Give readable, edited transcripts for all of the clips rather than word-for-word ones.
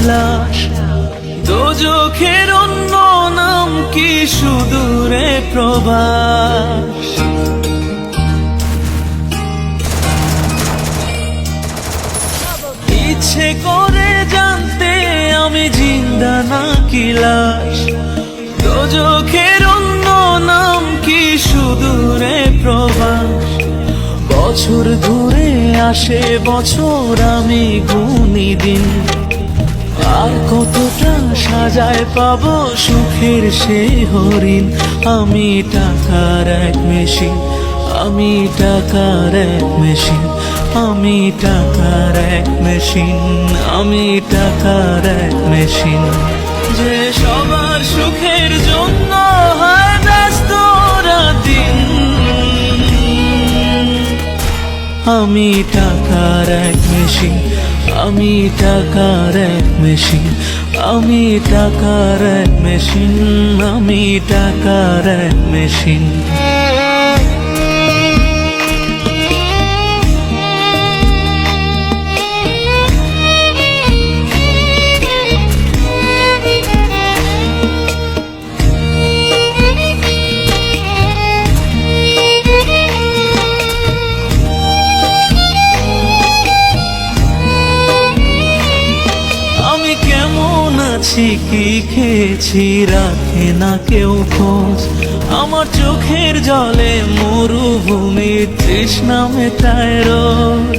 বিলাস। দোজখের অন্য নাম কি সুদূরে প্রবাস। ইচ্ছে করে জানতে আমি জিন্দা নাকি লাশ। দোজখের অন্য নাম কি সুদূরে প্রবাস। বছর ধরে আসে বছর আমি গুনি দিন। আর কতটা সাজায় পাবো সুখের সেই হরিণ। আমি টাকার এক মেশিন, আমি টাকার এক মেশিন, আমি টাকার এক মেশিন, আমি টাকার এক মেশিন। যে সবার সুখের জন্য হয় ব্যস্ত রাতদিন। আমি টাকার এক মেশিন, আমি টাকার এক মেশিন, আমি টাকার এক মেশিন, আমি টাকার এক মেশিন। কি খেয়েছি রাখে না কেউ খোঁজ। আমার চোখের জলে মরুভূমির তৃষ্ণা মেটায় রোজ।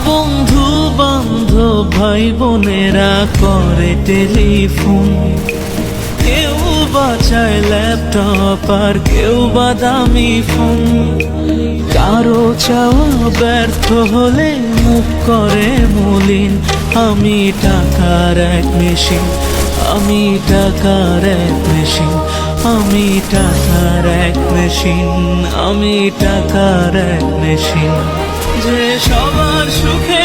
বন্ধু বান্ধব ভাই বোনেরা করে টেলিফোন। কেউ বাঁচায় ল্যাপটপ আর কেউ বা দামি ফোন। কারো চাওয়া ব্যর্থ হলে মুখ করে মলিন। আমি টাকার এক মেশিন, আমি টাকার এক মেশিন, আমি টাকার এক মেশিন, আমি টাকার এক মেশিন। যে সবার সুখে